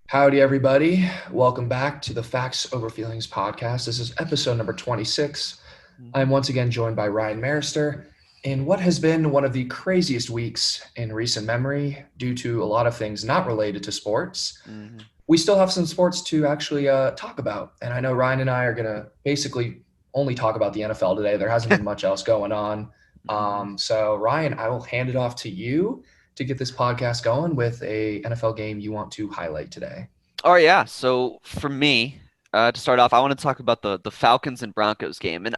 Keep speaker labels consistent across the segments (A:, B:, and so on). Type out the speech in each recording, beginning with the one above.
A: Howdy, everybody. Welcome back to the Facts Over Feelings podcast. This is episode number 26. I'm
B: Mhm,
A: once again joined by Ryan Marister in what has been one of the craziest weeks in recent memory due to a lot of things not related to sports.
B: mhm,
A: We still have some sports to actually talk about. And I know Ryan and I are going to basically only talk about the NFL today. There hasn't been much else going on.
B: mhm.
A: So, Ryan, I will hand it off to you to get this podcast going with a NFL game you want to highlight today.
B: Oh yeah. So for me, to start off, I want to talk about the Falcons and Broncos game. And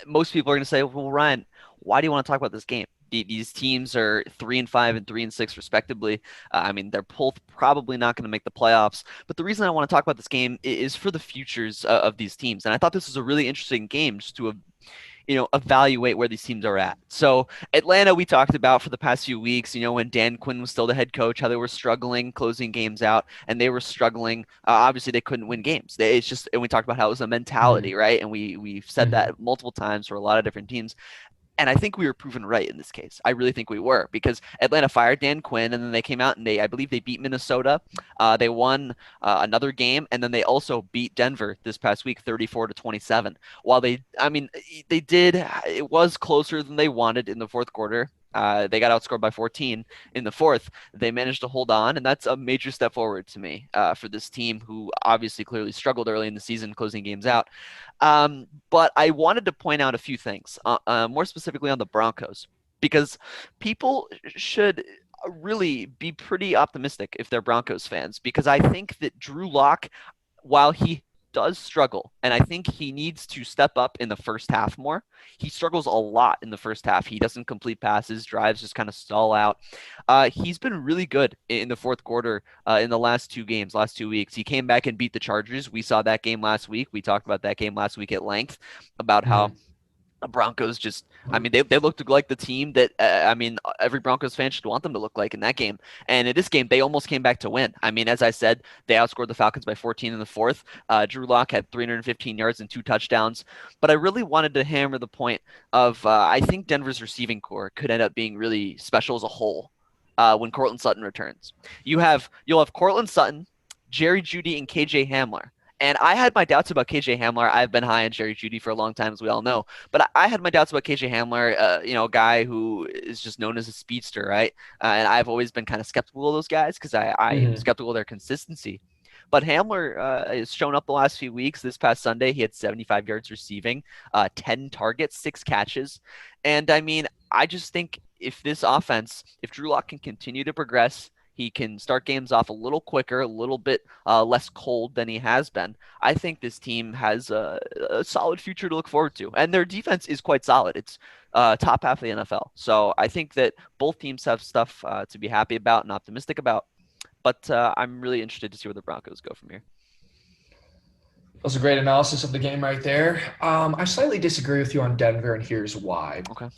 B: most people are going to say, "Well, Ryan, why do you want to talk about this game? These teams are 3-5 and 3-6 respectively. I mean, they're both probably not going to make the playoffs. But the reason I want to talk about this game is for the futures of these teams. And I thought this was a really interesting game just to evaluate where these teams are at. So Atlanta, we talked about for the past few weeks, when Dan Quinn was still the head coach, how they were struggling closing games out, and they were struggling. Obviously, they couldn't win games. It's just, and we talked about how it was a mentality,
A: Mhm.
B: right? And we've said
A: Mhm.
B: that multiple times for a lot of different teams. And I think we were proven right in this case. I really think we were because Atlanta fired Dan Quinn, and then they came out and I believe they beat Minnesota. They won another game, and then they also beat Denver this past week, 34-27. While they did, it was closer than they wanted in the fourth quarter. They got outscored by 14 in the fourth. They managed to hold on, and that's a major step forward to me for this team who obviously clearly struggled early in the season, closing games out. But I wanted to point out a few things, more specifically on the Broncos, because people should really be pretty optimistic if they're Broncos fans, because I think that Drew Lock, while he does struggle, and I think he needs to step up in the first half more. He struggles a lot in the first half. He doesn't complete passes, drives just kind of stall out. He's been really good in the fourth quarter in the last two games, last 2 weeks. He came back and beat the Chargers. We saw that game last week. We talked about that game last week at length about how
A: Mhm.
B: the Broncos just, I mean, they looked like the team that, every Broncos fan should want them to look like in that game. And in this game, they almost came back to win. I mean, as I said, they outscored the Falcons by 14 in the fourth. Drew Lock had 315 yards and two touchdowns. But I really wanted to hammer the point of I think Denver's receiving core could end up being really special as a whole when Cortland Sutton returns. You'll have Cortland Sutton, Jerry Jeudy, and KJ Hamler. And I had my doubts about KJ Hamler. I've been high on Jerry Jeudy for a long time, as we all know. But I had my doubts about KJ Hamler, a guy who is just known as a speedster, right? And I've always been kind of skeptical of those guys because I am
A: Mhm.
B: skeptical of their consistency. But Hamler has shown up the last few weeks. This past Sunday, he had 75 yards receiving, 10 targets, 6 catches. And I mean, I just think if this offense, if Drew Lock can continue to progress, he can start games off a little quicker, a little bit less cold than he has been. I think this team has a solid future to look forward to, and their defense is quite solid. It's top half of the NFL, so I think that both teams have stuff to be happy about and optimistic about. But I'm really interested to see where the Broncos go from here.
A: That was a great analysis of the game right there. I slightly disagree with you on Denver, and here's why.
B: Okay.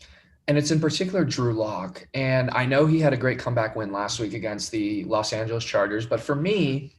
A: And it's in particular Drew Lock. And I know he had a great comeback win last week against the Los Angeles Chargers. But for me,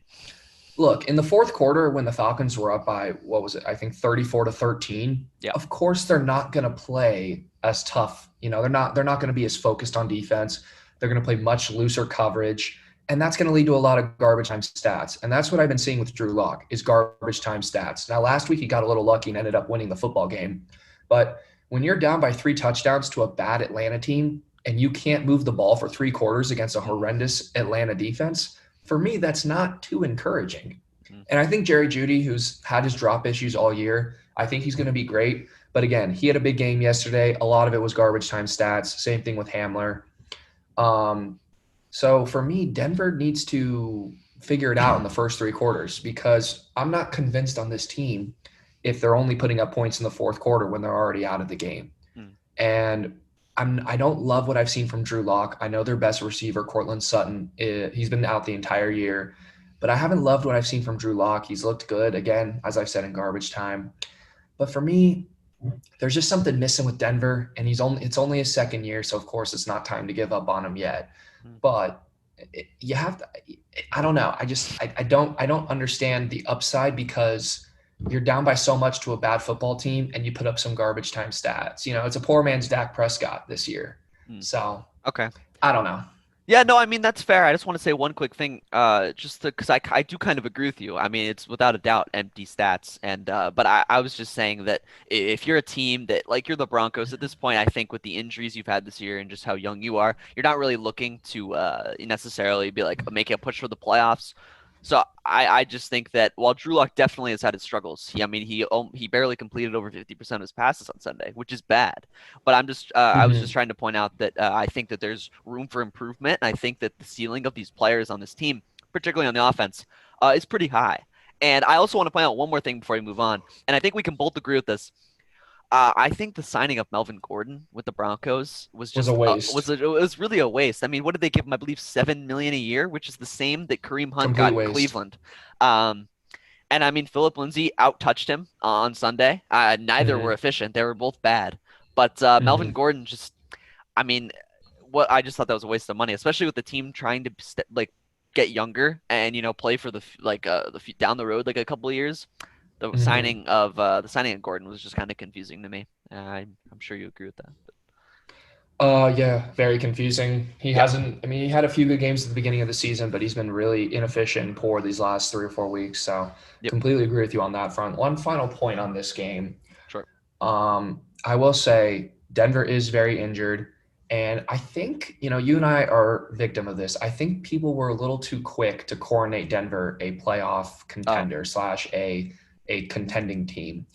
A: look, in the fourth quarter, when the Falcons were up by, what was it? I think 34-13.
B: Yeah.
A: Of course, they're not going to play as tough. They're not going to be as focused on defense. They're going to play much looser coverage. And that's going to lead to a lot of garbage time stats. And that's what I've been seeing with Drew Lock is garbage time stats. Now, last week he got a little lucky and ended up winning the football game. But when you're down by 3 touchdowns to a bad Atlanta team and you can't move the ball for 3 quarters against a
B: Mm-hmm.
A: horrendous Atlanta defense, for me, that's not too encouraging.
B: Mm-hmm.
A: And I think Jerry Jeudy, who's had his drop issues all year, I think he's going to be great. But again, he had a big game yesterday. A lot of it was garbage time stats. Same thing with Hamler. Um, so for me, Denver needs to figure it out in the first 3 quarters because I'm not convinced on this team if they're only putting up points in the fourth quarter when they're already out of the game. And I don't love what I've seen from Drew Lock. I know their best receiver, Cortland Sutton, he's been out the entire year, but I haven't loved what I've seen from Drew Lock. He's looked good again, as I've said in garbage time. But for me, there's just something missing with Denver, and it's only his second year, so of course it's not time to give up on him yet.
B: Mm-hmm.
A: But you have to. I don't know. I don't understand the upside because you're down by so much to a bad football team, and you put up some garbage time stats. It's a poor man's Dak Prescott this year.
B: Mm-hmm.
A: So
B: Okay.
A: I don't know.
B: Yeah, no, I mean that's fair. I just want to say one quick thing, just because I do kind of agree with you. I mean, it's without a doubt empty stats, and but I was just saying that if you're a team that like you're the Broncos at this point, I think with the injuries you've had this year and just how young you are, you're not really looking to necessarily be like making a push for the playoffs. So I just think that while Drew Lock definitely has had his struggles, I mean he barely completed over 50% of his passes on Sunday, which is bad. But I was just
A: Hmm.
B: trying to point out that I think that there's room for improvement. And I think that the ceiling of these players on this team, particularly on the offense, is pretty high. And I also want to point out one more thing before we move on. And I think we can both agree with this. I think the signing of Melvin Gordon with the Broncos was
A: Was a
B: just
A: waste,
B: it was really a waste. I mean, what did they give him? I believe 7 million a year, which is the same that Kareem Hunt
A: complete
B: got in
A: waste.
B: Cleveland. Um, and I mean, Philip Lindsay out touched him on Sunday. Neither were
A: Hmm.
B: efficient; they were both bad. But Melvin
A: Hmm.
B: Gordon just I mean, what I just thought that was a waste of money, especially with the team trying to like get younger and play for down the road like a couple of years.
A: Hmm.
B: The signing of Gordon was just kind of confusing to me. I'm sure you agree with that. But
A: Yeah, very confusing. He
B: yep,
A: hasn't, I mean, he had a few good games at the beginning of the season, but he's been really inefficient and poor these last 3 or 4 weeks. So
B: yep,
A: completely agree with you on that front. One final point on this game.
B: sure.
A: I will say Denver is very injured. And I think, you and I are victim of this. I think people were a little too quick to coronate Denver a playoff
B: Oh,
A: contender slash a contending team.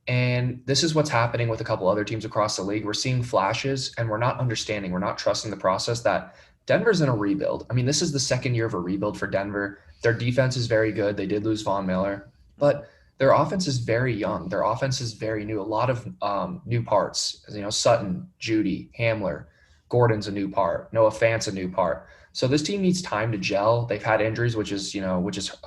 A: And this is what's happening with a couple other teams across the league. We're seeing flashes and we're not understanding, we're not trusting the process that Denver's in a rebuild. I mean, this is the second year of a rebuild for Denver. Their defense is very good. They did lose Von Miller,
B: mhm,
A: but their offense is very young. Their offense is very new. A lot of new parts. Sutton, Judy, Hamler, Gordon's a new part. Noah Fant's a new part. So this team needs time to gel. They've had injuries, which has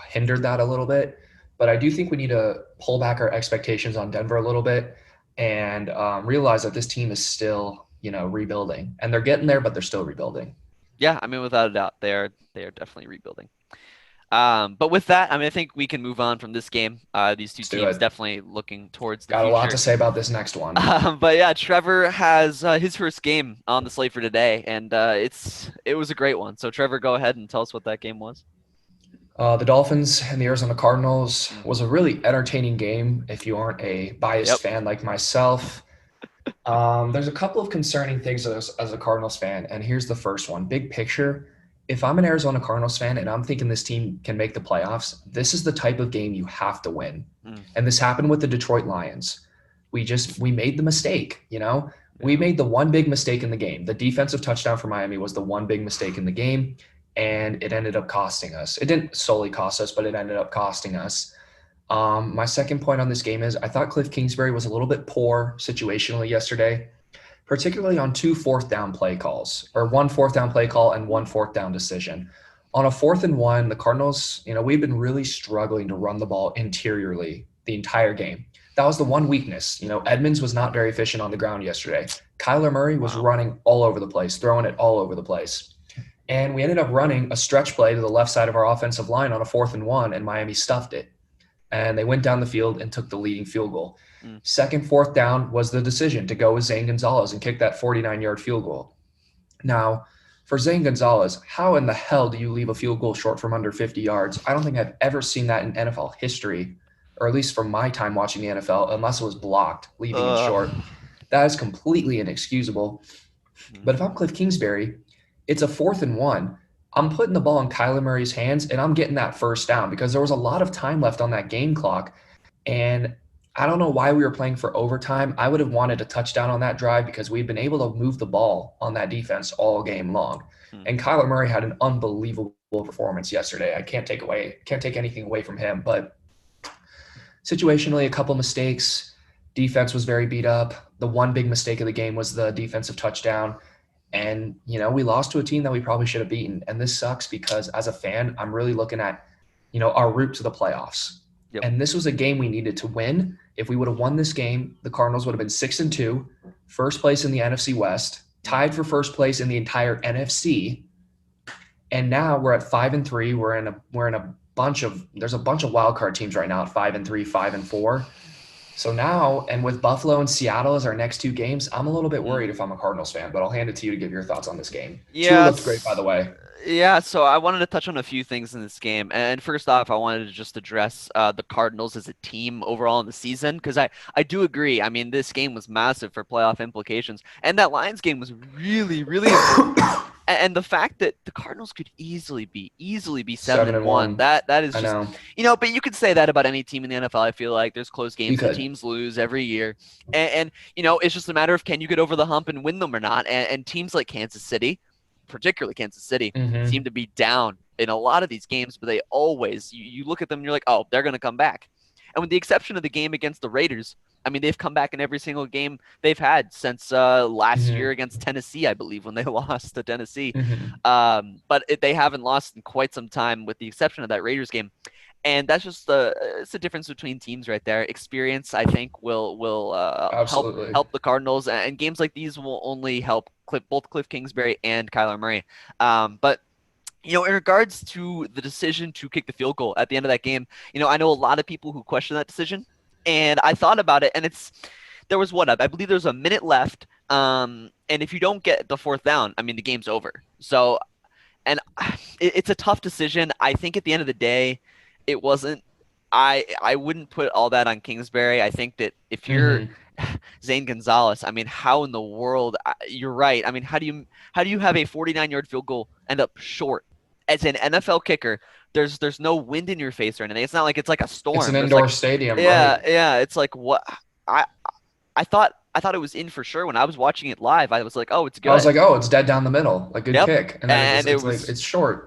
A: hindered that a little bit. But I do think we need to pull back our expectations on Denver a little bit and realize that this team is still, rebuilding. And they're getting there,
B: mhm.
A: but they're still rebuilding.
B: Yeah, I mean, without a doubt, they are definitely rebuilding. But with that, I mean, I think we can move on from this game. These two
A: Let's do
B: teams
A: it.
B: definitely looking towards the
A: Got a lot to
B: future.
A: say about this next one.
B: But yeah, Trevor has his first game on the slate for today, and it was a great one. So Trevor, go ahead and tell us what that game was.
A: The Dolphins and the Arizona Cardinals was
B: Hmm.
A: a really entertaining game if you aren't a biased
B: Yep.
A: fan like myself. There's a couple of concerning things as a Cardinals fan, and here's the first one. Big picture, if I'm an Arizona Cardinals fan and I'm thinking this team can make the playoffs, this is the type of game you have to win.
B: Mm,
A: And this happened with the Detroit Lions. We made the mistake. We
B: yeah.
A: made the one big mistake in the game. The defensive touchdown for Miami was the one big mistake in the game, and it ended up costing us. It didn't solely cost us, but it ended up costing us. My second point on this game is I thought Cliff Kingsbury was a little bit poor situationally yesterday, particularly on two fourth down play calls, or one fourth down play call and one fourth down decision. On a 4th and 1, the Cardinals, we've been really struggling to run the ball interiorly the entire game. That was the one weakness. Edmonds was not very efficient on the ground yesterday. Kyler Murray was
B: Wow.
A: running all over the place, throwing it all over the place. And we ended up running a stretch play to the left side of our offensive line on a 4th and 1, and Miami stuffed it and they went down the field and took the leading field goal.
B: Mm,
A: Second, fourth down was the decision to go with Zane Gonzalez and kick that 49-yard field goal. Now, for Zane Gonzalez, how in the hell do you leave a field goal short from under 50 yards? I don't think I've ever seen that in NFL history, or at least from my time watching the NFL, unless it was blocked, leaving it
B: ugh.
A: short. That is completely inexcusable.
B: Mm,
A: But if I'm Cliff Kingsbury, it's a 4th and 1. I'm putting the ball in Kyler Murray's hands and I'm getting that first down because there was a lot of time left on that game clock. And I don't know why we were playing for overtime. I would have wanted a touchdown on that drive because we've been able to move the ball on that defense all game long.
B: mm,
A: And Kyler Murray had an unbelievable performance yesterday. I can't take anything away from him. But situationally, a couple mistakes. Defense was very beat up. The one big mistake of the game was the defensive touchdown. And, we lost to a team that we probably should have beaten. And this sucks because as a fan, I'm really looking at, our route to the playoffs.
B: yep.
A: And this was a game we needed to win. If we would have won this game, the Cardinals would have been 6-2, first place in the NFC West,
B: Mm,
A: tied for first place in the entire NFC. And now we're at 5-3. We're in a bunch of there's a bunch of wild card teams right now at 5-3, 5-4. So now, and with Buffalo and Seattle as our next two games, I'm a little bit worried if
B: Mm.
A: I'm a Cardinals fan, but I'll hand it to you to give your thoughts on this game. Tua looked great, by
B: Yes.
A: the way.
B: Yeah, so I wanted to touch on a few things in this game. And first off, I wanted to just address the Cardinals as a team overall in the season, because I do agree. I mean, this game was massive for playoff implications. And that Lions game was really, really important. And the fact that the Cardinals could easily be seven
A: Seven
B: and
A: and
B: one,
A: one.
B: that is
A: I
B: just,
A: know.
B: but you could say that about any team in the NFL. I feel like there's close
A: You
B: games that
A: could.
B: teams lose every year. And it's just a matter of can you get over the hump and win them or not. And teams like Kansas City, particularly Kansas City, seem
A: Mm-hmm.
B: to be down in a lot of these games, but they always, you look at them and you're like, oh, they're going to come back. And with the exception of the game against the Raiders, I mean, they've come back in every single game they've had since last year
A: Mm-hmm.
B: against Tennessee, I believe, when they lost to Tennessee.
A: Mm-hmm.
B: They haven't lost in quite some time, with the exception of that Raiders game. And that's just it's the difference between teams right there. Experience, I think, will
A: Absolutely.
B: help the Cardinals, and games like these will only help both Cliff Kingsbury and Kyler Murray. But in regards to the decision to kick the field goal at the end of that game, I know a lot of people who question that decision, and I thought about it, and there was what I believe there was a minute left, and if you don't get the fourth down, I mean the game's over. So, and it's a tough decision. I think at the end of the day, it wasn't. I wouldn't put all that on Kingsbury. I think that if you're
A: Mm-hmm.
B: Zane Gonzalez, I mean, how in the world? You're right. I mean, how do you have a 49-yard field goal end up short? As an NFL kicker, there's no wind in your face or anything. It's not like it's like a
A: It's an
B: storm. There's
A: indoor
B: like,
A: stadium,
B: yeah,
A: right?
B: yeah. It's like what I I thought it was in for sure when I was watching it live. I was like, oh, it's
A: I was
B: good.
A: like, oh, it's dead down the middle, like good
B: Yep.
A: kick, and then
B: And it
A: it's like
B: was
A: it's short.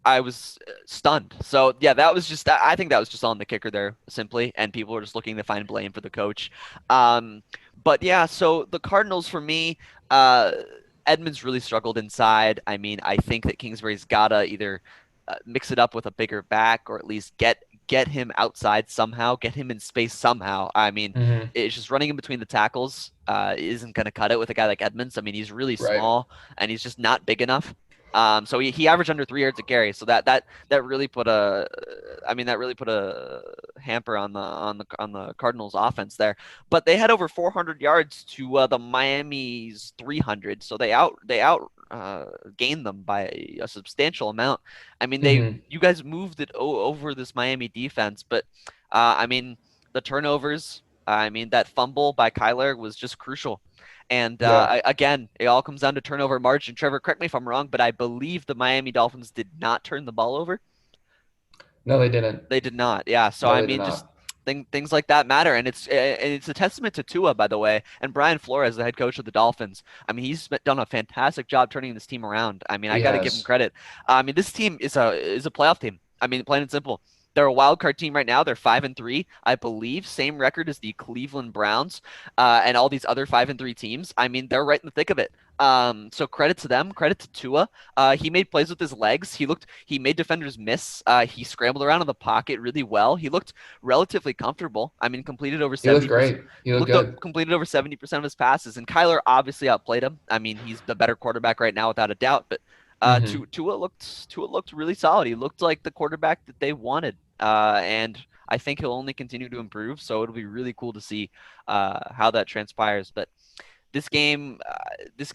B: I was stunned. So yeah, that was just I think that was just on the kicker there simply, and people were just looking to find blame for the coach. Um, but yeah, so the Cardinals for me, uh, Edmonds really struggled inside. I mean, I think that Kingsbury's gotta either mix it up with a bigger back, or at least get him outside somehow, get him in space somehow. I mean,
A: Mm-hmm.
B: it's just running in between the tackles isn't going to cut it with a guy like Edmonds. I mean, he's really
A: Right.
B: small and he's just not big enough. So he averaged under 3 yards a carry. So that really put a hamper on the Cardinals offense there. But they had over 400 yards to the Miami's 300. So they out gained them by a substantial amount. I mean,
A: Mm-hmm.
B: you guys moved it over this Miami defense, but I mean the turnovers. I mean that fumble by Kyler was just crucial. And
A: Yeah.
B: again, it all comes down to turnover margin. Trevor, correct me if I'm wrong, but I believe the Miami Dolphins did not turn the ball over.
A: No, they didn't.
B: They did not. Yeah. So
A: No,
B: I
A: they did
B: mean, just
A: not.
B: things like that matter, and it's a testament to Tua, by the way, and Brian Flores, the head coach of the Dolphins. I mean, he's done a fantastic job turning this team around. I mean, I
A: He
B: got to give him
A: has.
B: credit. I mean, this team is a playoff team. I mean, plain and simple. They're a wild card team right now. They're 5-3, I believe, same record as the Cleveland Browns, and all these other 5-3 teams. I mean, they're right in the thick of it. So credit to them, credit to Tua. He made plays with his legs. He made defenders miss. He scrambled around in the pocket really well. He looked relatively comfortable. I mean, completed over
A: He looked
B: 70%.
A: great. He looked good.
B: Completed over 70% of his passes, and Kyler obviously outplayed him. I mean, he's the better quarterback right now without a doubt. But
A: Mm-hmm.
B: Tua looked really solid. He looked like the quarterback that they wanted, and I think he'll only continue to improve. So it'll be really cool to see how that transpires. But this game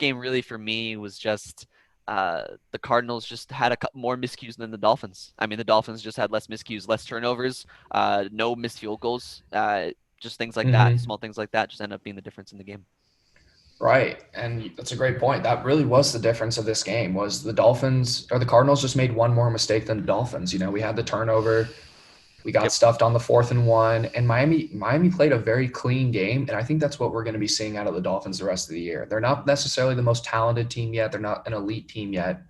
B: really for me was just the Cardinals just had a couple more miscues than the Dolphins. I mean, the Dolphins just had less miscues, less turnovers, no missed field goals, just things like that,
A: Mm-hmm.
B: small things like that, just end up being the difference in the game.
A: Right. And that's a great point. That really was the difference of this game was the Dolphins or the Cardinals just made one more mistake than the Dolphins. We had the turnover. We got
B: Yep.
A: stuffed on the 4th and 1, and Miami played a very clean game, and I think that's what we're going to be seeing out of the Dolphins the rest of the year. They're not necessarily the most talented team yet. They're not an elite team yet,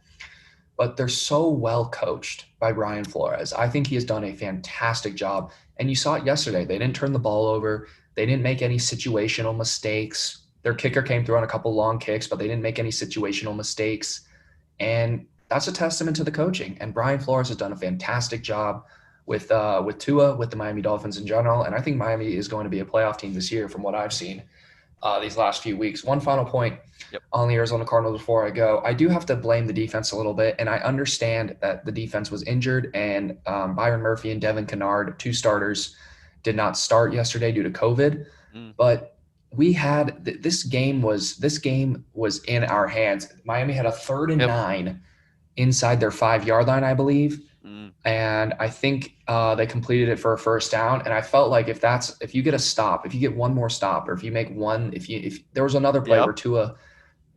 A: but they're so well coached by Brian Flores. I think he has done a fantastic job. And you saw it yesterday. They didn't turn the ball over. They didn't make any situational mistakes. Their kicker came through on a couple long kicks, but they didn't make any situational mistakes. And that's a testament to the coaching. And Brian Flores has done a fantastic job with Tua, with the Miami Dolphins in general. And I think Miami is going to be a playoff team this year, from what I've seen these last few weeks. One final point
B: Yep.
A: on the Arizona Cardinals before I go. I do have to blame the defense a little bit, and I understand that the defense was injured, and Byron Murphy and Devin Kennard, two starters, did not start yesterday due to COVID.
B: Mm.
A: But we had this game was in our hands. Miami had a 3rd and
B: Yep.
A: 9 inside their 5-yard line, I believe.
B: Mm.
A: And I think they completed it for a first down. And I felt like if you get a stop, if you get one more stop, or if you make one, if there was another play
B: Yep.
A: where Tua,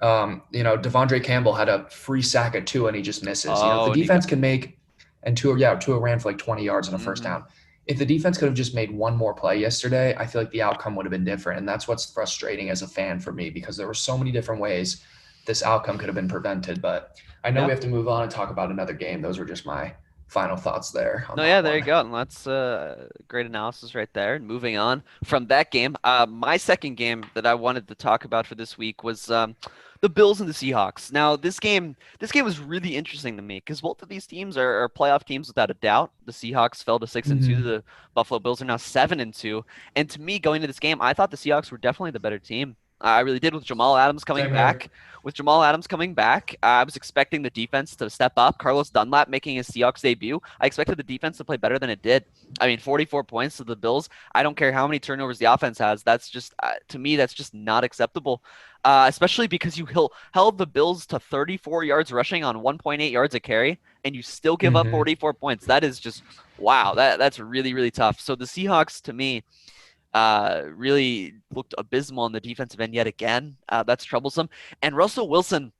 A: Devondre Campbell had a free sack at Tua and he just misses. If the
B: Oh, and he got.
A: defense can make, and Tua ran for like 20 yards on a first
B: Mm-hmm.
A: down. If the defense could have just made one more play yesterday, I feel like the outcome would have been different. And that's what's frustrating as a fan for me, because there were so many different ways this outcome could have been prevented. But I know
B: Yeah.
A: we have to move on and talk about another game. Those were just my final thoughts there on
B: No, yeah,
A: that
B: there you
A: one.
B: go. And that's great analysis right there. And moving on from that game, my second game that I wanted to talk about for this week was the Bills and the Seahawks. Now, this game was really interesting to me because both of these teams are playoff teams without a doubt. The Seahawks fell to 6-2.
A: Mm-hmm.
B: The Buffalo Bills are now 7-2. And to me, going into this game, I thought the Seahawks were definitely the better team. I really did with Jamal Adams coming
A: Same here.
B: back. I was expecting the defense to step up. Carlos Dunlap making his Seahawks debut. I expected the defense to play better than it did. I mean, 44 points to the Bills. I don't care how many turnovers the offense has. That's just, to me, that's just not acceptable. Especially because you held the Bills to 34 yards rushing on 1.8 yards a carry, and you still give up
A: Mm-hmm.
B: 44 points. That is just, wow. That's really, really tough. So the Seahawks, to me, really looked abysmal on the defensive end yet again. That's troublesome. And Russell Wilson,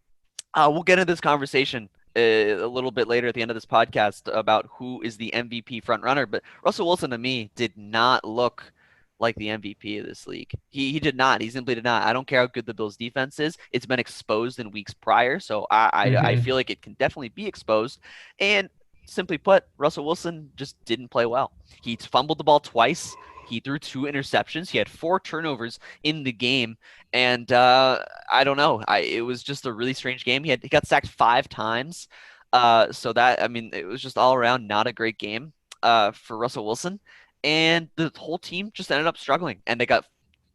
B: we'll get into this conversation a little bit later at the end of this podcast about who is the MVP front runner. But Russell Wilson, to me, did not look like the MVP of this league. He did not. He simply did not. I don't care how good the Bills' defense is. It's been exposed in weeks prior, so I
A: Mm-hmm.
B: feel like it can definitely be exposed. And simply put, Russell Wilson just didn't play well. He fumbled the ball twice. He threw 2 interceptions. He had 4 turnovers in the game, and I don't know. It was just a really strange game. He got sacked 5 times. So that, I mean, it was just all around not a great game for Russell Wilson, and the whole team just ended up struggling, and they got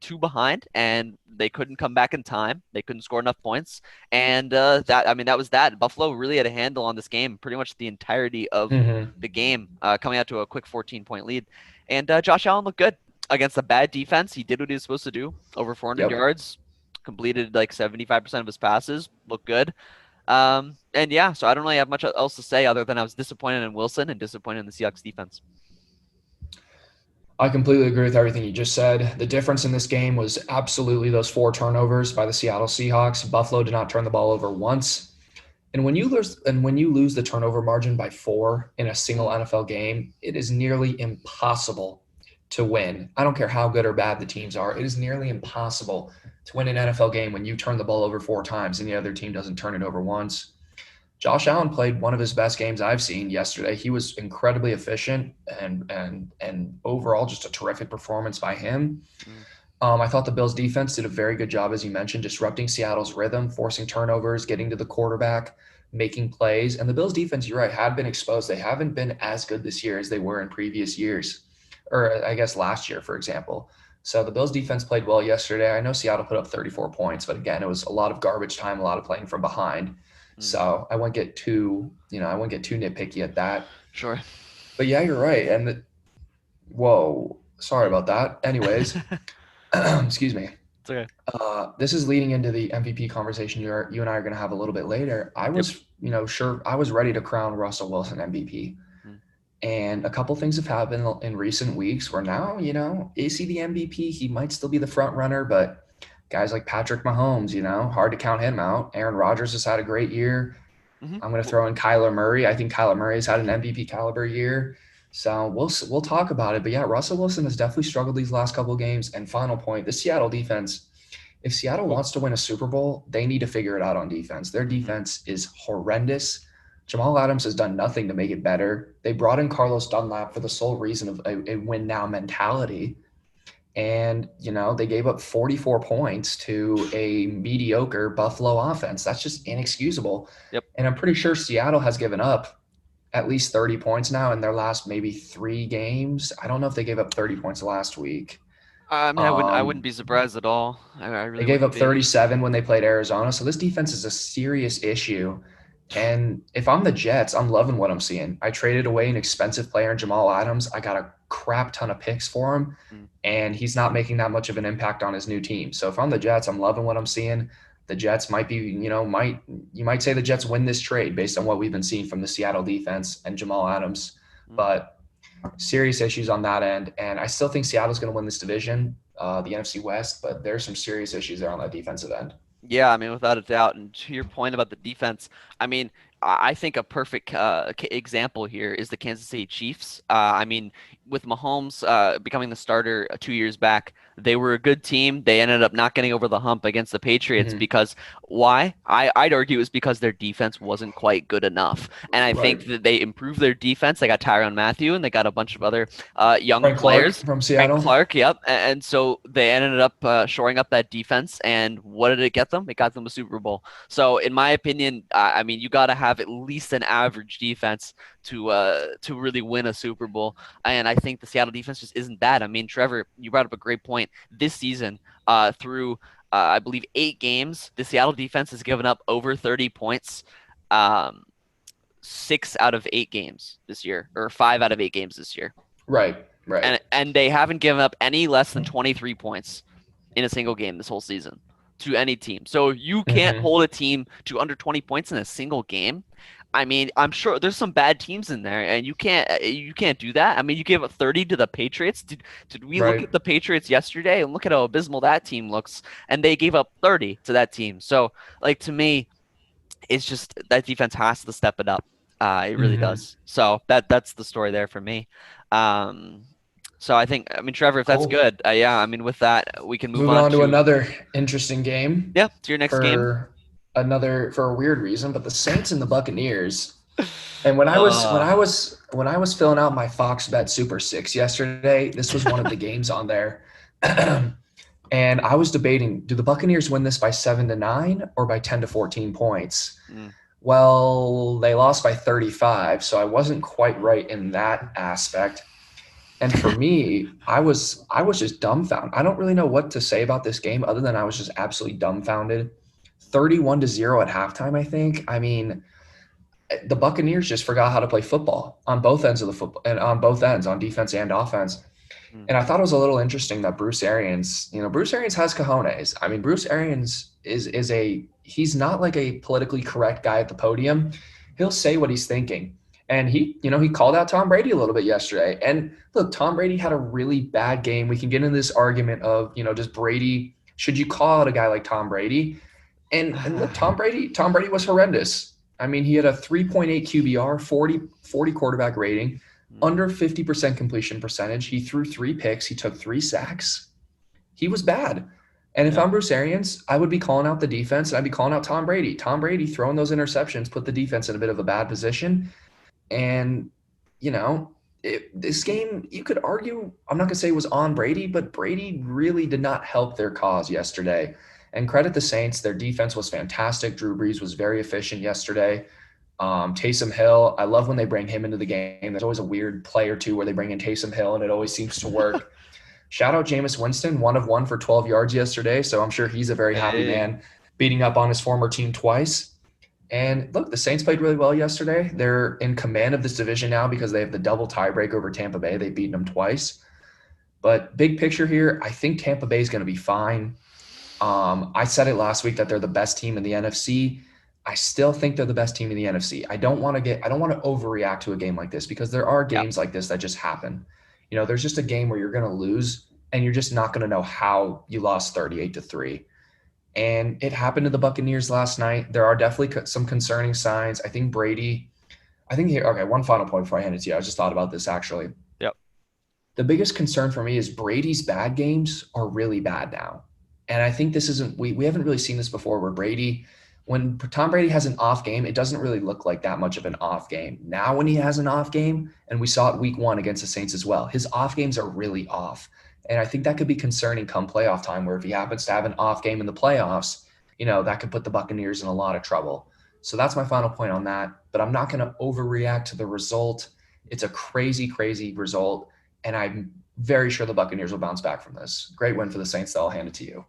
B: 2 behind, and they couldn't come back in time. They couldn't score enough points, and that was that. Buffalo really had a handle on this game pretty much the entirety of
A: Mm-hmm.
B: the game, coming out to a quick 14-point lead. And Josh Allen looked good against a bad defense. He did what he was supposed to do. Over 400
A: Yep.
B: yards, completed like 75% of his passes. Looked good. And yeah, so I don't really have much else to say other than I was disappointed in Wilson and disappointed in the Seahawks defense.
A: I completely agree with everything you just said. The difference in this game was absolutely those 4 turnovers by the Seattle Seahawks. Buffalo did not turn the ball over once. And when you lose the turnover margin by 4 in a single
B: Mm,
A: NFL game, it is nearly impossible to win. I don't care how good or bad the teams are. It is nearly impossible to win an NFL game when you turn the ball over 4 times and the other team doesn't turn it over once. Josh Allen played one of his best games I've seen yesterday. He was incredibly efficient and overall just a terrific performance by him.
B: mm,
A: I thought the Bills defense did a very good job, as you mentioned, disrupting Seattle's rhythm, forcing turnovers, getting to the quarterback, making plays. And the Bills defense, you're right, had been exposed. They haven't been as good this year as they were in previous years, or I guess last year, for example. So the Bills defense played well yesterday. I know Seattle put up 34 points, but again, it was a lot of garbage time, a lot of playing from behind.
B: mm.
A: So I wouldn't get too nitpicky at that.
B: Sure.
A: But yeah, you're right. Whoa, sorry
B: Mm.
A: about that. Anyways, excuse me.
B: It's okay.
A: This is leading into the MVP conversation you and I are going to have a little bit later. I
B: Yep.
A: was, sure, I was ready to crown Russell Wilson MVP.
B: Mm.
A: And a couple things have happened in recent weeks where now, is he the MVP? He might still be the front runner, but guys like Patrick Mahomes, hard to count him out. Aaron Rodgers has had a great year.
B: Hmm.
A: I'm going to throw in Kyler Murray. I think Kyler Murray has had an MVP caliber year. So we'll talk about it. But yeah, Russell Wilson has definitely struggled these last couple of games. And final point, the Seattle defense, if Seattle wants to win a Super Bowl, they need to figure it out on defense. Their
B: Hmm.
A: defense is horrendous. Jamal Adams has done nothing to make it better. They brought in Carlos Dunlap for the sole reason of a win now mentality. And, they gave up 44 points to a mediocre Buffalo offense. That's just inexcusable.
B: Yep.
A: And I'm pretty sure Seattle has given up at least 30 points now in their last maybe 3 games. I don't know if they gave up 30 points last week.
B: I mean, I wouldn't
A: Um,
B: be surprised at all. I
A: they
B: really
A: gave
B: wouldn't
A: up
B: be.
A: 37 when they played Arizona. So this defense is a serious issue. And if I'm the Jets, I'm loving what I'm seeing. I traded away an expensive player in Jamal Adams. I got a crap ton of picks for him,
B: Mm.
A: and he's not making that much of an impact on his new team. So if I'm the Jets, I'm loving what I'm seeing. The Jets might be, you might say the Jets win this trade based on what we've been seeing from the Seattle defense and Jamal Adams.
B: Mm.
A: But serious issues on that end. And I still think Seattle's going to win this division, the NFC West, but there's some serious issues there on that defensive end.
B: Yeah, I mean, without a doubt. And to your point about the defense, I mean, I think a perfect example here is the Kansas City Chiefs. I mean, with Mahomes becoming the starter 2 years back, they were a good team. They ended up not getting over the hump against the Patriots
A: Mm-hmm.
B: because why? I'd argue it was because their defense wasn't quite good enough. And I
A: Right.
B: think that they improved their defense. They got Tyrann Mathieu and they got a bunch of other young
A: Frank Clark
B: players.
A: from
B: Frank
A: Seattle.
B: Clark, yep. And so they ended up shoring up that defense. And what did it get them? It got them a Super Bowl. So in my opinion, I mean, you got to have at least an average defense to really win a Super Bowl. And I think the Seattle defense just isn't that. I mean, Trevor, you brought up a great point. This season, through I believe 8 games, the Seattle defense has given up over 30 points. Um, 6 out of 8 games this year, or 5 out of 8 games this year,
A: Right, right.
B: and they haven't given up any less than 23 points in a single game this whole season to any team. So you can't
A: Mm-hmm.
B: hold a team to under 20 points in a single game. I mean, I'm sure there's some bad teams in there, and you can't do that. I mean, you gave up 30 to the Patriots. Did we look
A: Right.
B: at the Patriots yesterday and look at how abysmal that team looks? And they gave up 30 to that team. So, like to me, it's just that defense has to step it up. It really
A: Mm-hmm.
B: does. So that's the story there for me. Um, so I mean, Trevor, if that's
A: Cool.
B: good, yeah. I mean, with that, we can move
A: Moving
B: on
A: on to
B: to
A: another interesting game
B: yeah to your next game.
A: for a weird reason, but the Saints and the Buccaneers. And
B: Uh,
A: when I was filling out my Fox Bet Super Six yesterday, this was one of the games on there. And I was debating, do the Buccaneers win this by 7-9 or by 10 to 14 points?
B: mm,
A: Well, they lost by 35, so I wasn't quite right in that aspect. And for me, I was just dumbfounded. I don't really know what to say about this game other than I was just absolutely dumbfounded. 31-0 at halftime, I think. I mean, the Buccaneers just forgot how to play football on both ends of the football and on both ends, on defense and offense.
B: mm,
A: And I thought it was a little interesting that Bruce Arians has cojones. I mean, Bruce Arians he's not like a politically correct guy at the podium. He'll say what he's thinking. And he called out Tom Brady a little bit yesterday. And look, Tom Brady had a really bad game. We can get into this argument of, does Brady, should you call out a guy like Tom Brady? And look, Tom Brady was horrendous. I mean, he had a 3.8 QBR, 40 quarterback rating,
B: mm,
A: under 50% completion percentage. He threw 3 picks. He took 3 sacks. He was bad. And if
B: yeah,
A: I'm Bruce Arians, I would be calling out the defense and I'd be calling out Tom Brady. Tom Brady throwing those interceptions put the defense in a bit of a bad position. And, you know, this game, you could argue, I'm not going to say it was on Brady, but Brady really did not help their cause yesterday. And credit the Saints, their defense was fantastic. Drew Brees was very efficient yesterday. Taysom Hill, I love when they bring him into the game. There's always a weird play or two where they bring in Taysom Hill, and it always seems to work. Shout out Jameis Winston, 1 of 1 for 12 yards yesterday. So I'm sure he's a very happy
B: hey,
A: man, beating up on his former team twice. And look, the Saints played really well yesterday. They're in command of this division now because they have the double tiebreak over Tampa Bay. They've beaten them twice. But big picture here, I think Tampa Bay is going to be fine. I said it last week that they're the best team in the NFC. I still think they're the best team in the NFC. I don't want to overreact to a game like this because there are
B: yeah,
A: games like this that just happen. There's just a game where you're going to lose and you're just not going to know how you lost 38-3. And it happened to the Buccaneers last night. There are definitely some concerning signs. I think here, okay, one final point before I hand it to you. I just thought about this actually.
B: yep,
A: The biggest concern for me is Brady's bad games are really bad now. And I think this isn't, we haven't really seen this before where when Tom Brady has an off game, it doesn't really look like that much of an off game. Now, when he has an off game, and we saw it week 1 against the Saints as well, his off games are really off. And I think that could be concerning come playoff time, where if he happens to have an off game in the playoffs, that could put the Buccaneers in a lot of trouble. So that's my final point on that. But I'm not going to overreact to the result. It's a crazy, crazy result. And I'm very sure the Buccaneers will bounce back from this. Great win for the Saints, though. I'll hand it to you.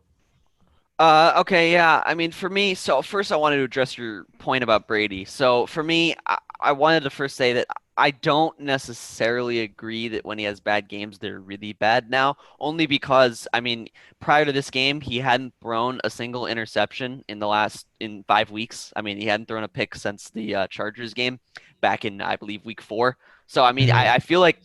B: Okay, yeah. I mean, for me, so first I wanted to address your point about Brady. So for me, I wanted to first say that I don't necessarily agree that when he has bad games, they're really bad now, only because, I mean, prior to this game, he hadn't thrown a single interception in 5 weeks. I mean, he hadn't thrown a pick since the Chargers game back in, I believe, week 4. So, I mean,
A: Hmm.
B: I feel like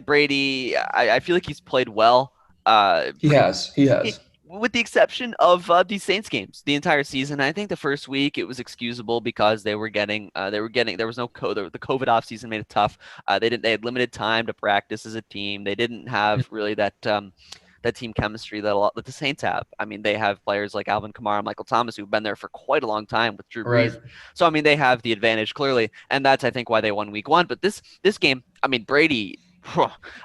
B: Brady, I feel like he's played well,
A: He
B: pretty
A: has. He has.
B: with the exception of these Saints games, the entire season. I think the first week it was excusable because they were getting there was no code. The COVID offseason made it tough. They had limited time to practice as a team. They didn't have really that team chemistry that the Saints have. I mean, they have players like Alvin Kamara, Michael Thomas, who've been there for quite a long time with Drew
A: Right.
B: Brees. So I mean, they have the advantage clearly, and that's I think why they won Week 1. But this game, I mean, Brady.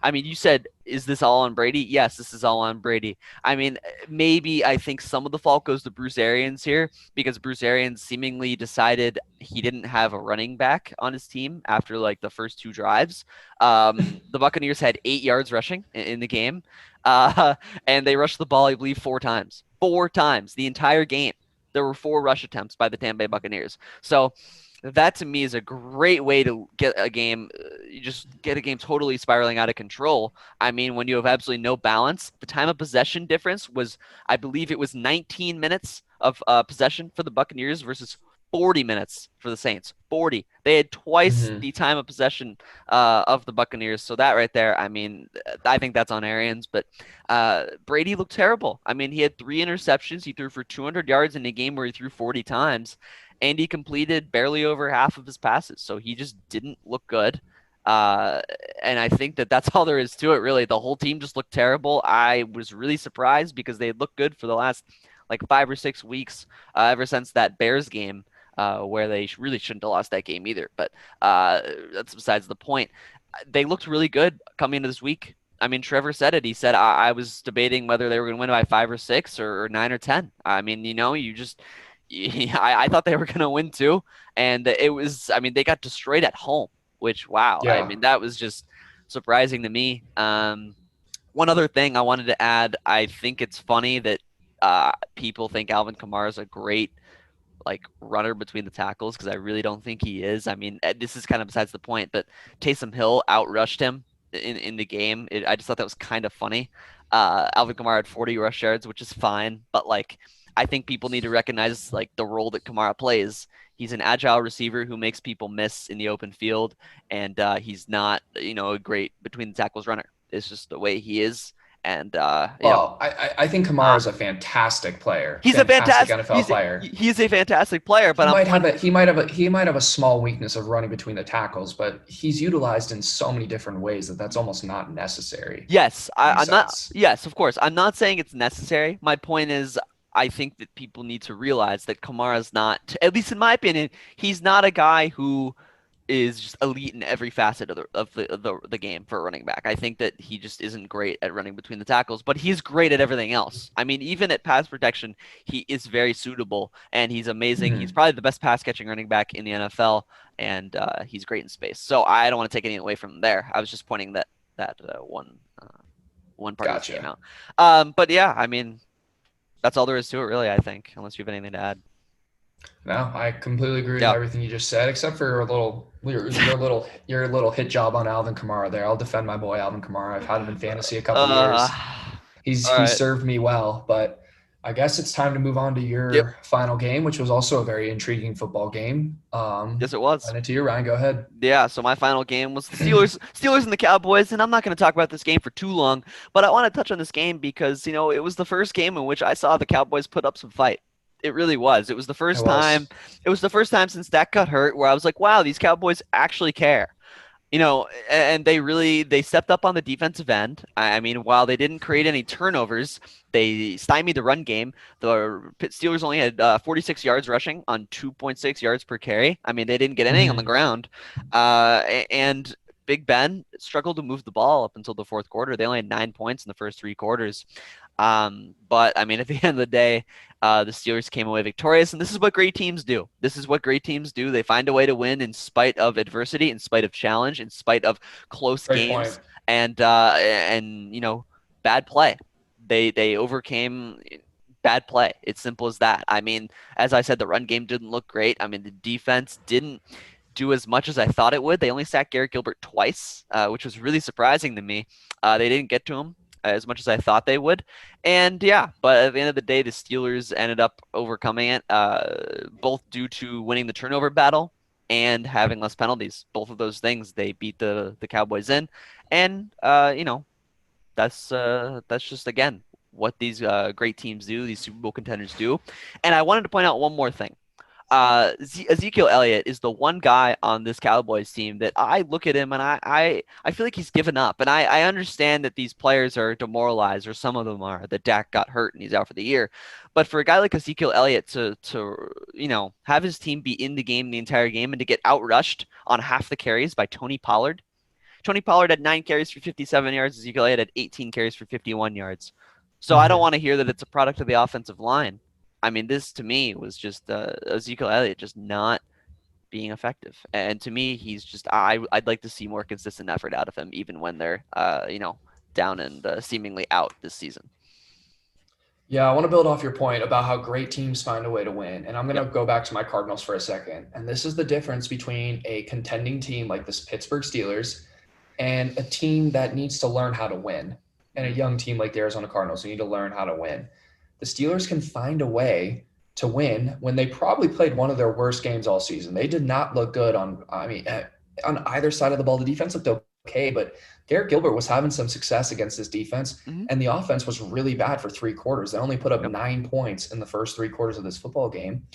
B: I mean, you said, is this all on Brady? Yes, this is all on Brady. I mean, maybe I think some of the fault goes to Bruce Arians here because Bruce Arians seemingly decided he didn't have a running back on his team after like the first 2 drives. The Buccaneers had 8 yards rushing in the game, uh, and they rushed the ball, I believe, 4 times. 4 times the entire game. There were 4 rush attempts by the Tampa Bay Buccaneers. So that to me is a great way to get a game, you just get a game totally spiraling out of control. I mean, when you have absolutely no balance, the time of possession difference was, I believe it was 19 minutes of possession for the Buccaneers versus 40 minutes for the Saints. 40. They had twice
A: Hmm.
B: the time of possession of the Buccaneers. So that right there, I mean, I think that's on Arians. But Brady looked terrible. I mean, he had 3 interceptions. He threw for 200 yards in a game where he threw 40 times and he completed barely over half of his passes. So he just didn't look good. Uh, and I think that that's all there is to it, really. The whole team just looked terrible. I was really surprised because they had looked good for the last like 5 or 6 weeks, ever since that Bears game, where they really shouldn't have lost that game either. But that's besides the point. They looked really good coming into this week. I mean, Trevor said it. He said, I was debating whether they were going to win by 5 or 6 or 9 or 10. I mean, you just I thought they were going to win too. And it was, I mean, they got destroyed at home, which, wow. I
A: Yeah.
B: mean, that was just surprising to me. One other thing I wanted to add, I think it's funny that people think Alvin Kamara is a great like runner between the tackles because I really don't think he is. I mean, this is kind of besides the point, but Taysom Hill outrushed him in the game. I just thought that was kind of funny. Alvin Kamara had 40 rush yards, which is fine, but like I think people need to recognize like the role that Kamara plays. He's an agile receiver who makes people miss in the open field, and he's not, a great between the tackles runner. It's just the way he is, and
A: Well, I think Kamara
B: uh,
A: is a fantastic player,
B: he's a
A: fantastic
B: fantastic
A: NFL player.
B: he's a fantastic player. But
A: He
B: I'm
A: might have
B: pointing.
A: a small weakness of running between the tackles, but he's utilized in so many different ways that that's almost not necessary
B: Yes,
A: in a
B: I'm not.
A: sense.
B: Yes, of course. I'm not saying it's necessary. My point is, I think that people need to realize that Kamara's not, at least in my opinion, he's not a guy who is just elite in every facet of the game for a running back. I think that he just isn't great at running between the tackles, but he's great at everything else. I mean, even at pass protection, he is very suitable and he's amazing. He's
A: Hmm.
B: probably the best pass catching running back in the NFL, and he's great in space. So I don't want to take anything away from there. I was just pointing that one part of this game
A: Gotcha.
B: out. But yeah, I mean, that's all there is to it, really. I think, unless you have anything to add.
A: No, I completely agree with
B: Yeah.
A: everything you just said, except for your little hit job on Alvin Kamara there. I'll defend my boy Alvin Kamara. I've had him in fantasy a couple
B: uh,
A: years.
B: all
A: He's
B: right.
A: served me well, but I guess it's time to move on to
B: Yep.
A: your final game, which was also a very intriguing football game.
B: Yes, it was.
A: Send it to you, Ryan. Go ahead.
B: Yeah, so my final game was the Steelers and the Cowboys, and I'm not going to talk about this game for too long, but I want to touch on this game because, it was the first game in which I saw the Cowboys put up some fight. It really was. It was the
A: It
B: first time.
A: was.
B: It was the first time since Dak got hurt where I was like, wow, these Cowboys actually care. And they stepped up on the defensive end. I mean, while they didn't create any turnovers, they stymied the run game. The Steelers only had 46 yards rushing on 2.6 yards per carry. I mean, they didn't get anything on the
A: Hmm.
B: ground. And Big Ben struggled to move the ball up until the fourth quarter. They only had 9 points in the first 3 quarters. But I mean, at the end of the day, the Steelers came away victorious, and this is what great teams do. This is what great teams do. They find a way to win in spite of adversity, in spite of challenge, in spite of close
A: Great point.
B: games, and bad play. They overcame bad play. It's simple as that. I mean, as I said, the run game didn't look great. I mean, the defense didn't do as much as I thought it would. They only sacked Garrett Gilbert twice, which was really surprising to me. They didn't get to him as much as I thought they would. And yeah, but at the end of the day, the Steelers ended up overcoming it, both due to winning the turnover battle and having less penalties. Both of those things, they beat the Cowboys in. And, that's just, again, what these great teams do, these Super Bowl contenders do. And I wanted to point out one more thing. Ezekiel Elliott is the one guy on this Cowboys team that I look at him and I feel like he's given up. And I understand that these players are demoralized, or some of them are, that Dak got hurt and he's out for the year. But for a guy like Ezekiel Elliott to have his team be in the game the entire game and to get outrushed on half the carries by Tony Pollard. Tony Pollard had 9 carries for 57 yards. Ezekiel Elliott had 18 carries for 51 yards. So I don't want to hear that it's a product of the offensive line. I mean, this to me was just Ezekiel Elliott just not being effective. And to me, he's just I'd like to see more consistent effort out of him, even when they're down and seemingly out this season.
A: Yeah, I want to build off your point about how great teams find a way to win. And I'm going
B: Yep.
A: to go back to my Cardinals for a second. And this is the difference between a contending team like this Pittsburgh Steelers and a team that needs to learn how to win, and a young team like the Arizona Cardinals who need to learn how to win. The Steelers can find a way to win when they probably played one of their worst games all season. They did not look good on either side of the ball. The defense looked okay, but Garrett Gilbert was having some success against this defense,
B: Mm-hmm.
A: and the offense was really bad for 3 quarters. They only put up
B: Yep.
A: 9 points in the first 3 quarters of this football game,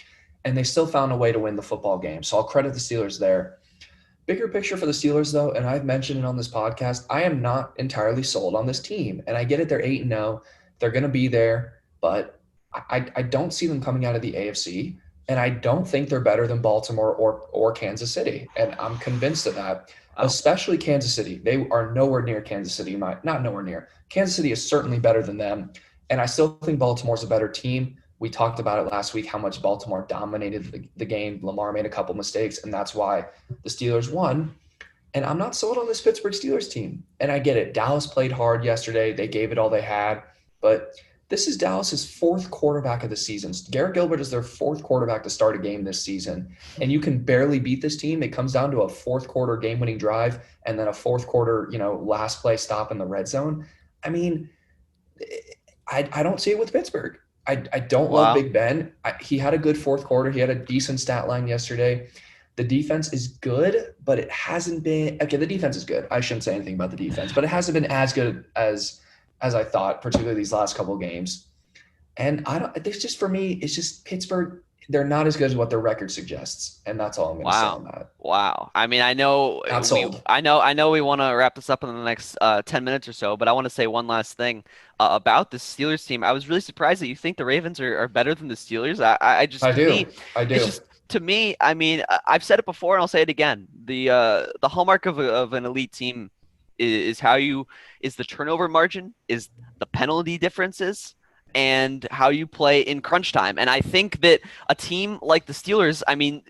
A: and they still found a way to win the football game. So I'll credit the Steelers there. Bigger picture for the Steelers, though, and I've mentioned it on this podcast, I am not entirely sold on this team. And I get it, they're 8-0. They're going to be there, but I don't see them coming out of the AFC, and I don't think they're better than Baltimore or Kansas City. And I'm convinced of that,
B: Wow.
A: especially Kansas City. They are nowhere near Kansas City. Not nowhere near. Kansas City is certainly better than them, and I still think Baltimore's a better team. We talked about it last week, how much Baltimore dominated the game. Lamar made a couple mistakes, and that's why the Steelers won. And I'm not sold on this Pittsburgh Steelers team. And I get it. Dallas played hard yesterday. They gave it all they had. But this is Dallas's 4th quarterback of the season. Garrett Gilbert is their 4th quarterback to start a game this season. And you can barely beat this team. It comes down to a 4th quarter game-winning drive and then a 4th quarter, last play stop in the red zone. I mean, I don't see it with Pittsburgh. I don't love
B: Wow.
A: Big Ben. He had a good 4th quarter. He had a decent stat line yesterday. The defense is good, but it hasn't been – okay, the defense is good. I shouldn't say anything about the defense, but it hasn't been as good as I thought, particularly these last couple of games. And there's just, for me, it's just Pittsburgh, they're not as good as what their record suggests. And that's all I'm going to say
B: Wow.
A: on that.
B: Wow. I mean, I know
A: Not sold.
B: I know we want to wrap this up in the next 10 minutes or so, but I want to say one last thing about the Steelers team. I was really surprised that you think the Ravens are better than the Steelers. I just,
A: I
B: to
A: do.
B: me,
A: I do.
B: it's just, to me, I mean, I've said it before and I'll say it again. The hallmark of an elite team is the turnover margin, is the penalty differences, and how you play in crunch time. And I think that a team like the Steelers, I mean,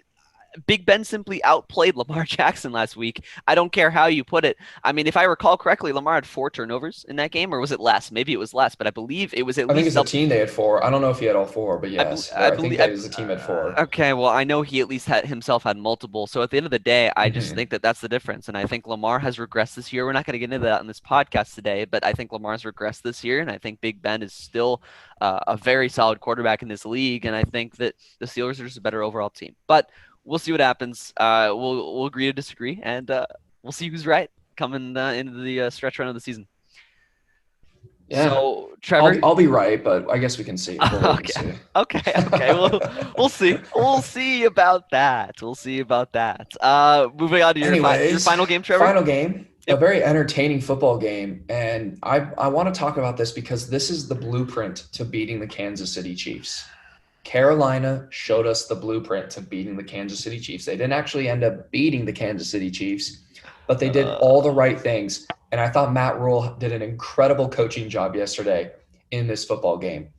B: Big Ben simply outplayed Lamar Jackson last week. I don't care how you put it. I mean, if I recall correctly, Lamar had 4 turnovers in that game, or was it less? Maybe it was less, but I believe it was at
A: I think
B: least
A: as a team they had 4. I don't know if he had all 4, but yes.
B: I
A: I think
B: believe.
A: they as a team had 4.
B: Okay, well, I know he at least had multiple. So at the end of the day, I just
A: Mm-hmm.
B: think that that's the difference. And I think Lamar has regressed this year. We're not going to get into that in this podcast today, but I think Lamar's regressed this year, and I think Big Ben is still a very solid quarterback in this league. And I think that the Steelers are just a better overall team. But we'll see what happens. We'll agree to disagree, and we'll see who's right coming into the stretch run of the season.
A: Yeah.
B: So, Trevor,
A: I'll be right, but I guess we can see. We'll wait and see.
B: Okay. We'll see. We'll see about that. Moving on to your final game, Trevor.
A: Final game.
B: Yep.
A: A very entertaining football game. And I want to talk about this because this is the blueprint to beating the Kansas City Chiefs. Carolina showed us the blueprint to beating the Kansas City Chiefs. They didn't actually end up beating the Kansas City Chiefs, but they did all the right things. And I thought Matt Rule did an incredible coaching job yesterday in this football game.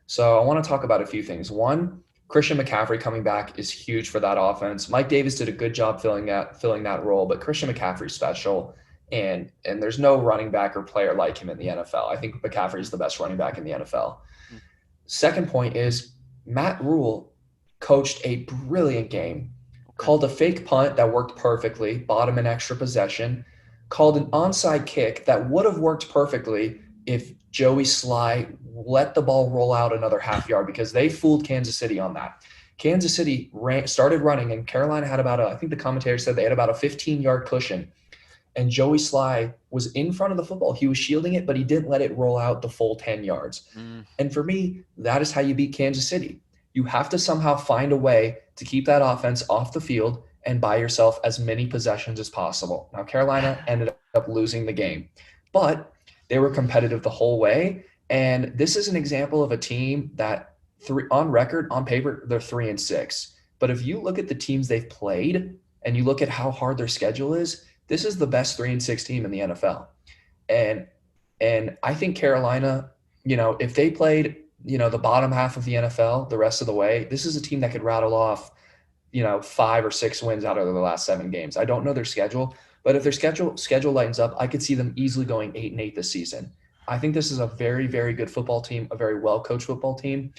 A: So I want to talk about a few things. One, Christian McCaffrey coming back is huge for that offense. Mike Davis did a good job filling that role, but Christian McCaffrey's special. And there's no running back or player like him in the NFL. I think McCaffrey is the best running back in the NFL. Second point is Matt Rule coached a brilliant game,
B: Okay.
A: called a fake punt that worked perfectly, bought him an extra possession, called an onside kick that would have worked perfectly if Joey Sly let the ball roll out another half yard because they fooled Kansas City on that. Kansas City started running, and Carolina had about I think the commentator said they had about a 15-yard cushion, and Joey Sly was in front of the football. He was shielding it, but he didn't let it roll out the full 10 yards.
B: Mm,
A: And for me, that is how you beat Kansas City. You have to somehow find a way to keep that offense off the field and buy yourself as many possessions as possible. Now, Carolina ended up losing the game, but they were competitive the whole way. And this is an example of a team that on record, on paper, they're 3-6. But if you look at the teams they've played and you look at how hard their schedule is, this is the best 3-6 team in the NFL. And I think Carolina, if they played, the bottom half of the NFL the rest of the way, this is a team that could rattle off, 5 or 6 wins out of the last 7 games. I don't know their schedule, but if their schedule lightens up, I could see them easily going 8-8 this season. I think this is a very, very good football team, a very well-coached football team.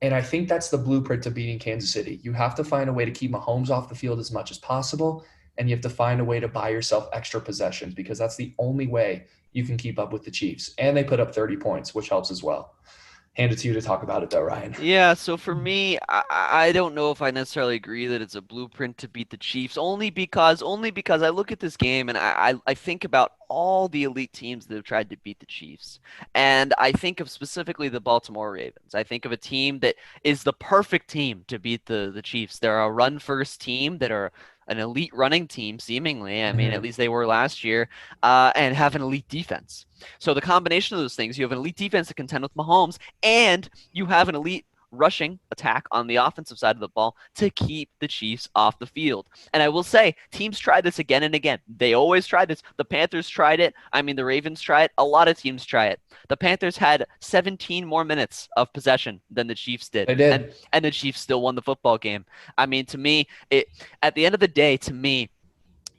A: And I think that's the blueprint to beating Kansas City. You have to find a way to keep Mahomes off the field as much as possible, and you have to find a way to buy yourself extra possessions because that's the only way you can keep up with the Chiefs. And they put up 30 points, which helps as well. Hand it to you to talk about it, though, Ryan.
B: yeah, so for me, I don't know if I necessarily agree that it's a blueprint to beat the Chiefs, only because I look at this game and I think about all the elite teams that have tried to beat the Chiefs. And I think of specifically the Baltimore Ravens. I think of a team that is the perfect team to beat the Chiefs. They're a run first team that are an elite running team, seemingly. I mean, at
A: Mm-hmm.
B: least they were last year, and have an elite defense. So the combination of those things, you have an elite defense to contend with Mahomes, and you have an elite rushing attack on the offensive side of the ball to keep the Chiefs off the field. And I will say, teams try this again and again. They always try this. The Panthers tried it. I mean, the Ravens try it. A lot of teams try it. The Panthers had 17 more minutes of possession than the Chiefs did.
A: They
B: And
A: did.
B: and the Chiefs still won the football game. I mean, to me, it at the end of the day, to me,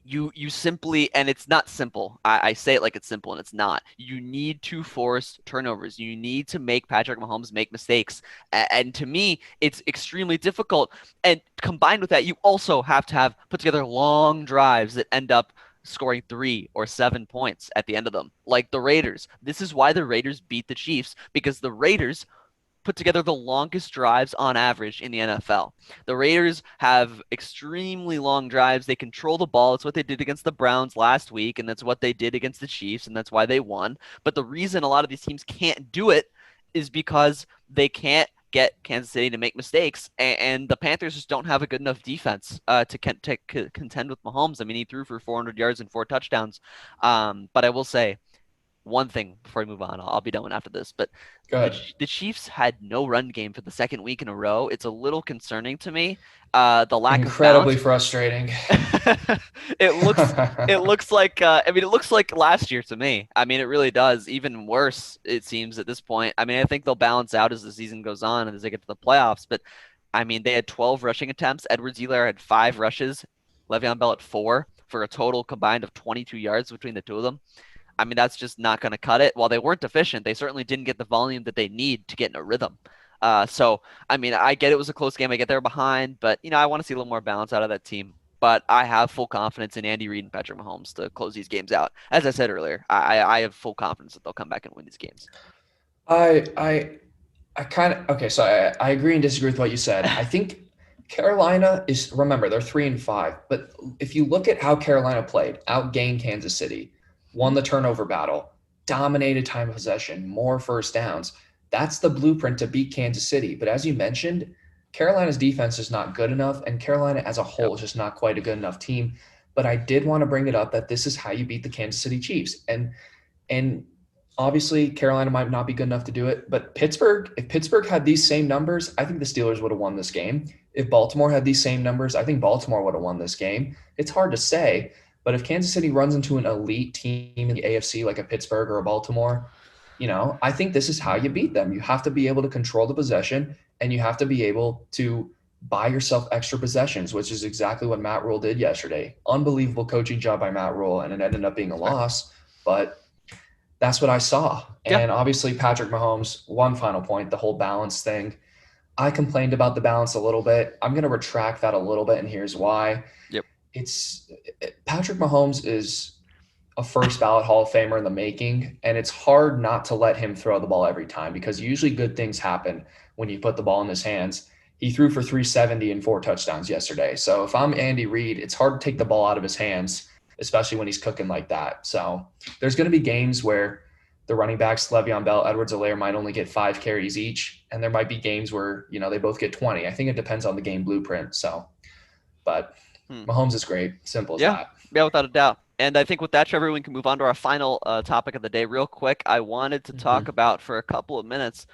B: you simply, and it's not simple. I say it like it's simple and it's not. You need to force turnovers. You need to make Patrick Mahomes make mistakes. And to me, it's extremely difficult. And combined with that, you also have to have put together long drives that end up scoring 3 or 7 points at the end of them, like the Raiders. This is why the Raiders beat the Chiefs, because the Raiders put together the longest drives on average in the NFL. The Raiders have extremely long drives. They control the ball. It's what they did against the Browns last week, and that's what they did against the Chiefs, and that's why they won. But the reason a lot of these teams can't do it is because they can't get Kansas City to make mistakes, and the Panthers just don't have a good enough defense to contend with Mahomes. I mean, he threw for 400 yards and 4 touchdowns. But I will say, one thing before I move on. I'll be done after this, but the
A: Good.
B: the Chiefs had no run game for the second week in a row. It's a little concerning to me. The lack of
A: Incredibly
B: balance.
A: frustrating.
B: it looks it looks like I mean it looks like last year to me. I mean it really does. Even worse it seems at this point. I mean I think they'll balance out as the season goes on and as they get to the playoffs. But I mean they had 12 rushing attempts. Edwards-Helaire had 5 rushes. Le'Veon Bell at 4 for a total combined of 22 yards between the two of them. I mean, that's just not going to cut it. While they weren't efficient, they certainly didn't get the volume that they need to get in a rhythm. So, I mean, I get it was a close game. I get they're behind, but, I want to see a little more balance out of that team. But I have full confidence in Andy Reid and Patrick Mahomes to close these games out. As I said earlier, I have full confidence that they'll come back and win these games.
A: I I I kind of okay. So I agree and disagree with what you said. I think Carolina is remember they're 3-5, but if you look at how Carolina played, outgained Kansas City, won the turnover battle, dominated time of possession, more first downs. That's the blueprint to beat Kansas City. But as you mentioned, Carolina's defense is not good enough, and Carolina as a
B: Yep.
A: whole is just not quite a good enough team. But I did want to bring it up that this is how you beat the Kansas City Chiefs, and obviously Carolina might not be good enough to do it, but if Pittsburgh had these same numbers, I think the Steelers would have won this game. If Baltimore had these same numbers, I think Baltimore would have won this game. It's hard to say, but if Kansas City runs into an elite team in the AFC like a Pittsburgh or a Baltimore, I think this is how you beat them. You have to be able to control the possession, and you have to be able to buy yourself extra possessions, which is exactly what Matt Rule did yesterday. Unbelievable coaching job by Matt Rule, and it ended up being a
B: Fair.
A: loss, but that's what I saw.
B: Yeah.
A: And obviously, Patrick Mahomes, one final point, the whole balance thing. I complained about the balance a little bit. I'm going to retract that a little bit, and here's why.
B: Yep.
A: It's Patrick Mahomes is a first ballot Hall of Famer in the making, and it's hard not to let him throw the ball every time because usually good things happen when you put the ball in his hands. He threw for 370 and 4 touchdowns yesterday. So if I'm Andy Reid, it's hard to take the ball out of his hands, especially when he's cooking like that. So there's going to be games where the running backs, Le'Veon Bell, Edwards-Helaire, might only get 5 carries each, and there might be games where they both get 20. I think it depends on the game blueprint. So, but Mahomes is great. Simple as
B: Yeah.
A: that.
B: Yeah, without a doubt. And I think with that, Trevor, we can move on to our final topic of the day real quick. I wanted to talk about for a couple of minutes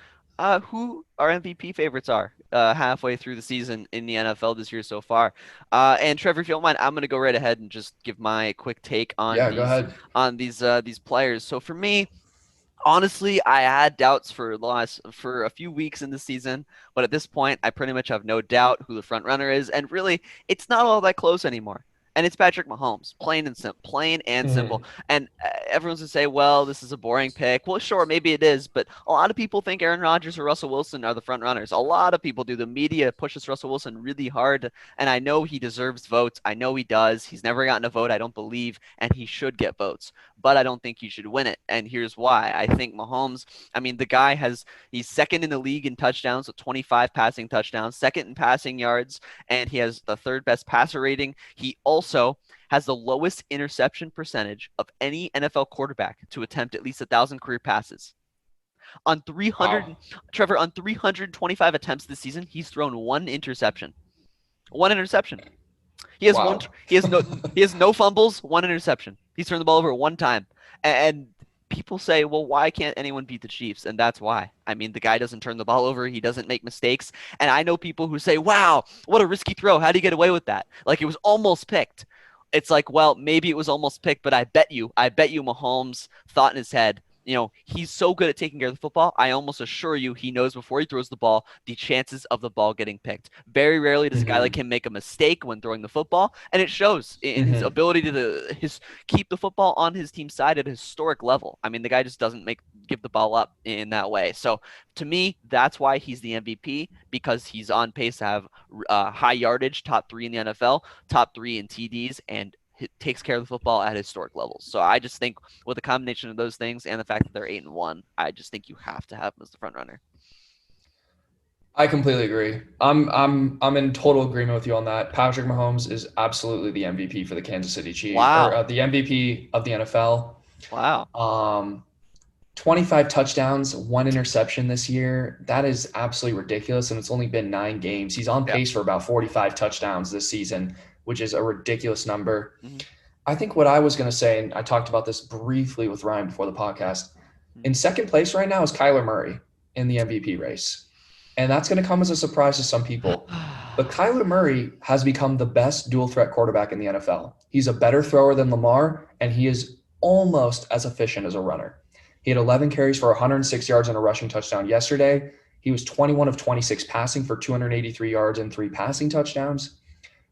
B: who our MVP favorites are halfway through the season in the NFL this year so far. And Trevor, if you don't mind, I'm going to go right ahead and just give my quick take on
A: Yeah, go ahead.
B: these players. So for me, honestly, I had doubts for a few weeks in the season, but at this point, I pretty much have no doubt who the front runner is, and really, it's not all that close anymore. And it's Patrick Mahomes, plain and simple,
A: Mhm.
B: And everyone's gonna say, "Well, this is a boring pick." Well, sure, maybe it is, but a lot of people think Aaron Rodgers or Russell Wilson are the front runners. A lot of people do. The media pushes Russell Wilson really hard, and I know he deserves votes. I know he does. He's never gotten a vote, I don't believe, and he should get votes, but I don't think he should win it. And here's why. I think Mahomes, I mean, he's second in the league in touchdowns with 25 passing touchdowns, second in passing yards, and he has the third best passer rating. He also has the lowest interception percentage of any NFL quarterback to attempt at least 1,000 career passes. On 300,
A: Wow.
B: Trevor, on 325 attempts this season, he's thrown one interception. One interception. He has one.
A: Wow.
B: He has no fumbles. One interception. He's turned the ball over one time. And people say, well, why can't anyone beat the Chiefs? And that's why. I mean, the guy doesn't turn the ball over. He doesn't make mistakes. And I know people who say, wow, what a risky throw. How did he get away with that? Like it was almost picked. It's like, well, maybe it was almost picked, but I bet you Mahomes thought in his head, he's so good at taking care of the football. I almost assure you he knows before he throws the ball the chances of the ball getting picked. Very rarely does a guy like
A: Mhm.
B: him make a mistake when throwing the football, and it shows in his
A: Mhm.
B: ability to keep the football on his team's side at a historic level. I mean, the guy just doesn't give the ball up in that way. So to me, that's why he's the MVP, because he's on pace to have high yardage, top 3 in the NFL, top 3 in TDs, and takes care of the football at historic levels. So I just think with a combination of those things and the fact that they're 8-1, I just think you have to have him as the front runner.
A: I completely agree. I'm in total agreement with you on that. Patrick Mahomes is absolutely the MVP for the Kansas City Chiefs, or
B: Wow.
A: the MVP of the NFL.
B: Wow.
A: 25 touchdowns, 1 interception this year. That is absolutely ridiculous, and it's only been 9 games. He's on
B: Yeah.
A: pace for about 45 touchdowns this season, which is a ridiculous number.
B: Mm-hmm.
A: I think what I was going to say, and I talked about this briefly with Ryan before the podcast,
B: Mm-hmm.
A: in second place right now is Kyler Murray in the MVP race. And that's going to come as a surprise to some people. But Kyler Murray has become the best dual threat quarterback in the NFL. He's a better thrower than Lamar, and he is almost as efficient as a runner. He had 11 carries for 106 yards and a rushing touchdown yesterday. He was 21 of 26 passing for 283 yards and 3 passing touchdowns.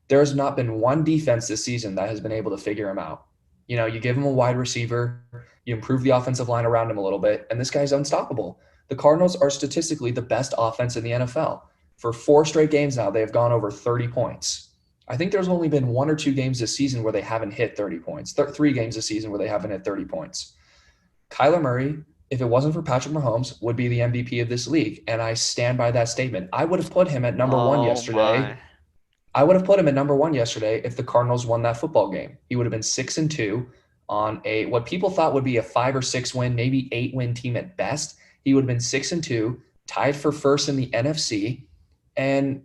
A: There has not been one defense this season that has been able to figure him out. You give him a wide receiver, you improve the offensive line around him a little bit, and this guy's unstoppable. The Cardinals are statistically the best offense in the NFL. For 4 straight games now, they have gone over 30 points. I think there's only been 1 or 2 games this season where they haven't hit 30 points. 3 games this season where they haven't hit 30 points. Kyler Murray, if it wasn't for Patrick Mahomes, would be the MVP of this league. And I stand by that statement. I would have put him at number one
B: Oh
A: yesterday.
B: my.
A: I would have put him at number one yesterday if the Cardinals won that football game. He would have been 6-2 on what people thought would be a 5 or 6 win, maybe 8 win team at best. He would have been 6-2, tied for first in the NFC, and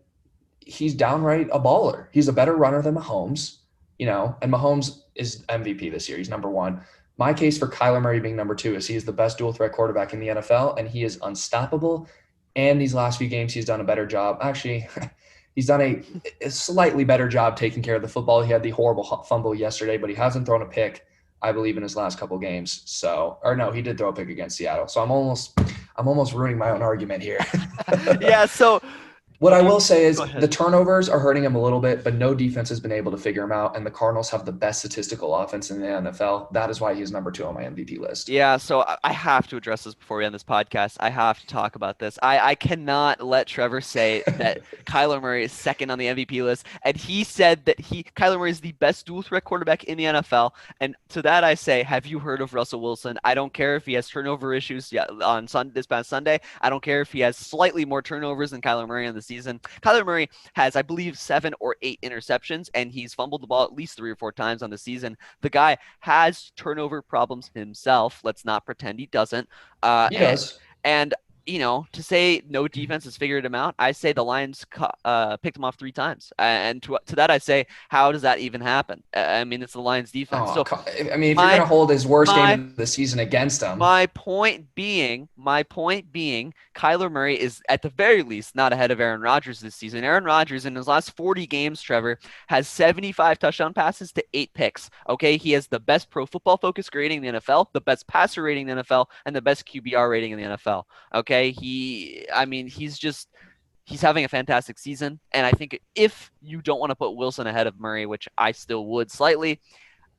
A: he's downright a baller. He's a better runner than Mahomes, and Mahomes is MVP this year. He's number one. My case for Kyler Murray being number 2 is he is the best dual threat quarterback in the NFL, and he is unstoppable. And these last few games, he's done a better job. Actually, he's done a slightly better job taking care of the football. He had the horrible fumble yesterday, but he hasn't thrown a pick, I believe, in his last couple games. So, or no, he did throw a pick against Seattle. So I'm almost ruining my own argument here.
B: Yeah, so
A: What I will say
B: Go
A: is
B: ahead.
A: the turnovers are hurting him a little bit, but no defense has been able to figure him out. And the Cardinals have the best statistical offense in the NFL. That is why he's number 2 on my MVP list.
B: Yeah, so I have to address this before we end this podcast. I have to talk about this. I cannot let Trevor say that Kyler Murray is second on the MVP list, and he said that Kyler Murray is the best dual threat quarterback in the NFL. And to that I say, have you heard of Russell Wilson? I don't care if he has turnover issues on this past Sunday. I don't care if he has slightly more turnovers than Kyler Murray in the season. Kyler Murray has, I believe, 7 or 8 interceptions, and he's fumbled the ball at least 3 or 4 times on the season. The guy has turnover problems himself. Let's not pretend he doesn't.
A: He does.
B: And to say no defense has figured him out, I say the Lions picked him off 3 times. And to that I say, how does that even happen? I mean, it's the Lions defense.
A: Oh, I mean, if you're going to hold his worst game of the season against him.
B: My point being, Kyler Murray is at the very least not ahead of Aaron Rodgers this season. Aaron Rodgers in his last 40 games, Trevor, has 75 touchdown passes to 8 picks. Okay, he has the best Pro Football Focus grading in the NFL, the best passer rating in the NFL, and the best QBR rating in the NFL. Okay, he's having a fantastic season, and I think if you don't want to put Wilson ahead of Murray, which I still would slightly,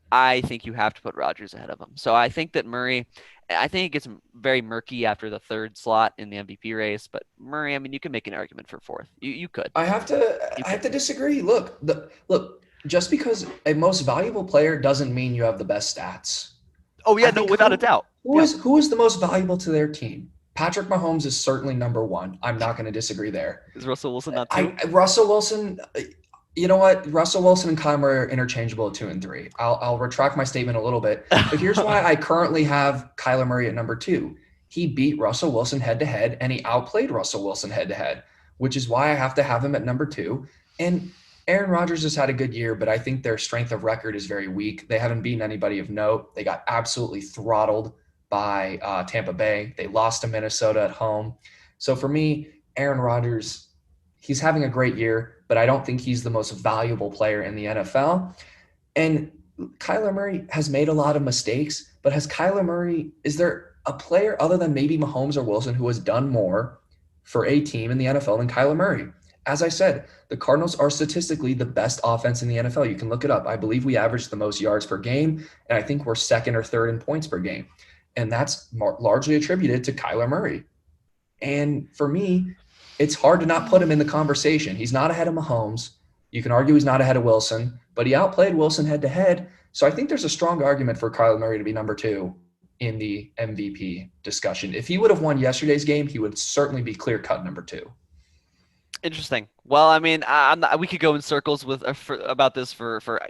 B: I think you have to put Rodgers ahead of him. So I think that Murray, I think it gets very murky after the 3rd slot in the MVP race, but Murray, I mean, you can make an argument for 4th. You could.
A: I have to disagree. Look, just because a most valuable player doesn't mean you have the best stats.
B: Oh yeah, no, without a doubt.
A: Who is the most valuable to their team? Patrick Mahomes is certainly number 1. I'm not going to disagree there.
B: Is Russell Wilson not 2?
A: Russell Wilson, you know what? Russell Wilson and Kyler Murray are interchangeable at 2 and 3. I'll retract my statement a little bit, but here's why I currently have Kyler Murray at number 2. He beat Russell Wilson head-to-head, and he outplayed Russell Wilson head-to-head, which is why I have to have him at number 2. And Aaron Rodgers has had a good year, but I think their strength of record is very weak. They haven't beaten anybody of note. They got absolutely throttled by Tampa Bay. They lost to Minnesota at home. So for me, Aaron Rodgers, he's having a great year, but I don't think he's the most valuable player in the NFL. And Kyler Murray has made a lot of mistakes, but is there a player other than maybe Mahomes or Wilson who has done more for a team in the NFL than Kyler Murray? As I said, the Cardinals are statistically the best offense in the NFL. You can look it up. I believe we average the most yards per game, and I think we're 2nd or 3rd in points per game. And that's largely attributed to Kyler Murray. And for me, it's hard to not put him in the conversation. He's not ahead of Mahomes. You can argue he's not ahead of Wilson, but he outplayed Wilson head-to-head. So I think there's a strong argument for Kyler Murray to be number 2 in the MVP discussion. If he would have won yesterday's game, he would certainly be clear-cut number 2.
B: Interesting. Well, I mean, we could go in circles about this for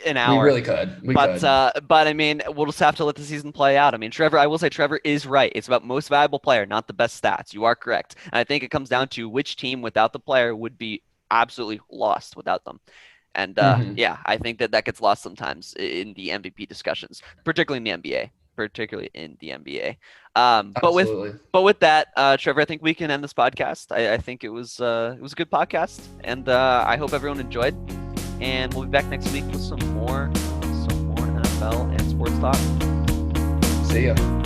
B: an hour.
A: We really could.
B: But I mean, we'll just have to let the season play out. I mean, I will say Trevor is right. It's about most valuable player, not the best stats. You are correct. And I think it comes down to which team without the player would be absolutely lost without them. And yeah, I think that gets lost sometimes in the MVP discussions, particularly in the NBA. But with that, Trevor, I think we can end this podcast. I think it was a good podcast, and I hope everyone enjoyed. And we'll be back next week with some more NFL and sports talk.
A: See ya.